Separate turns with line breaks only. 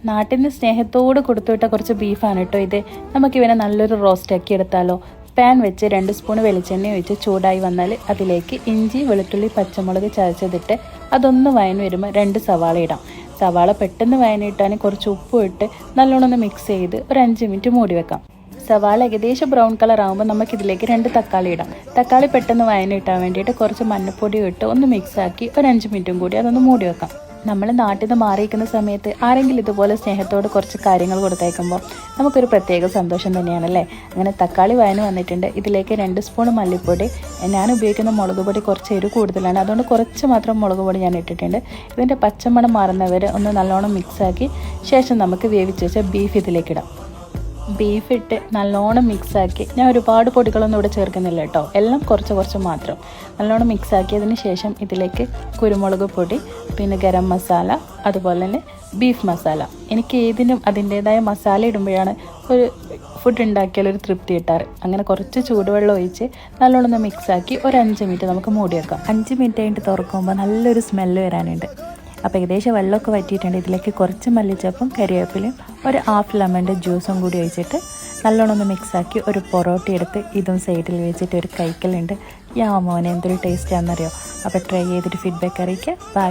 നാട്ടിൽ നിന്ന് സ്നേഹത്തോട് കൊടുത്തുവിട്ട കുറച്ച് ബീഫാണ് കേട്ടോ ഇത്. നമുക്കിവനെ നല്ലൊരു റോസ്റ്റാക്കി എടുത്താലോ. പാൻ വെച്ച് 2 സ്പൂൺ വെളിച്ചെണ്ണ ഒഴിച്ച് ചൂടായി വന്നാൽ അതിലേക്ക് ഇഞ്ചി, വെളുത്തുള്ളി, പച്ചമുളക് ചതച്ചതിട്ട് അതൊന്ന് വഴന്ന് വരുമ്പോൾ 2 സവാള ഇടാം. സവാള പെട്ടെന്ന് വഴനിട്ടാൻ കുറച്ച് ഉപ്പും ഇട്ട് നല്ലോണം ഒന്ന് മിക്സ് ചെയ്ത് ഒരു 5 മിനിറ്റ് മൂടി വെക്കാം. സവാള ഏകദേശം ബ്രൗൺ കളർ ആകുമ്പോൾ നമുക്കിതിലേക്ക് 2 തക്കാളി ഇടാം. തക്കാളി പെട്ടെന്ന് വഴനിട്ടാൻ വേണ്ടിയിട്ട് കുറച്ച് മഞ്ഞൾപ്പൊടി ഇട്ട് ഒന്ന് മിക്സാക്കി ഒരു 5 മിനിറ്റും കൂടി അതൊന്ന് മൂടി വെക്കാം. നമ്മൾ നാട്ടിൽ നിന്ന് മാറിയിരിക്കുന്ന സമയത്ത് ആരെങ്കിലും ഇതുപോലെ സ്നേഹത്തോട് കുറച്ച് കാര്യങ്ങൾ കൊടുത്തേക്കുമ്പോൾ നമുക്കൊരു പ്രത്യേക സന്തോഷം തന്നെയാണല്ലേ. അങ്ങനെ തക്കാളി വഴന്ന് വന്നിട്ടുണ്ട്. ഇതിലേക്ക് 2 സ്പൂൺ മല്ലിപ്പൊടി. ഞാൻ ഉപയോഗിക്കുന്ന മുളക് പൊടി കുറച്ച് എരിവ് കൂടുതലാണ്, അതുകൊണ്ട് കുറച്ച് മാത്രം മുളക് പൊടി ഞാൻ ഇട്ടിട്ടുണ്ട്. ഇതിൻ്റെ പച്ചമണം മാറുന്നവരെ ഒന്ന് നല്ലോണം മിക്സാക്കി ശേഷം നമുക്ക് വേവിച്ച് വെച്ച ബീഫ് ഇതിലേക്കിടാം. ബീഫ് ഇട്ട് നല്ലോണം മിക്സാക്കി, ഞാൻ ഒരുപാട് പൊടികളൊന്നും ഇവിടെ ചേർക്കുന്നില്ല കേട്ടോ, എല്ലാം കുറച്ച് മാത്രം. നല്ലോണം മിക്സാക്കിയതിന് ശേഷം ഇതിലേക്ക് കുരുമുളക് പൊടി, പിന്നെ ഗരം മസാല, അതുപോലെ തന്നെ ബീഫ് മസാല. എനിക്ക് ഏതിനും അതിൻ്റേതായ മസാല ഇടുമ്പോഴാണ് ഒരു ഫുഡ് ഉണ്ടാക്കിയാലൊരു തൃപ്തി കിട്ടാറ്. അങ്ങനെ കുറച്ച് ചൂടുവെള്ളം ഒഴിച്ച് നല്ലോണം ഒന്ന് മിക്സാക്കി ഒരു 5 മിനിറ്റ് നമുക്ക് മൂടി വെക്കാം. 5 മിനിറ്റ് കഴിഞ്ഞിട്ട് തുറക്കുമ്പോൾ നല്ലൊരു സ്മെല്ല് വരാനുണ്ട്. അപ്പോൾ ഏകദേശം വെള്ളമൊക്കെ വറ്റിയിട്ടുണ്ട്. ഇതിലേക്ക് കുറച്ച് മല്ലിച്ചപ്പും കരിവേപ്പിലയും ഒരു ഹാഫ് ലെമണിൻ്റെ ജ്യൂസും കൂടി ഒഴിച്ചിട്ട് നല്ലോണം ഒന്ന് മിക്സാക്കി ഒരു പൊറോട്ട എടുത്ത് ഇതും സൈഡിൽ വെച്ചിട്ട് ഒരു കഴിക്കലുണ്ട്. യാ മോനെ എന്തൊരു ടേസ്റ്റാണെന്നറിയോ. അപ്പോൾ ട്രൈ ചെയ്തിട്ട് ഫീഡ്ബാക്ക് അറിയിക്കുക. ബൈ.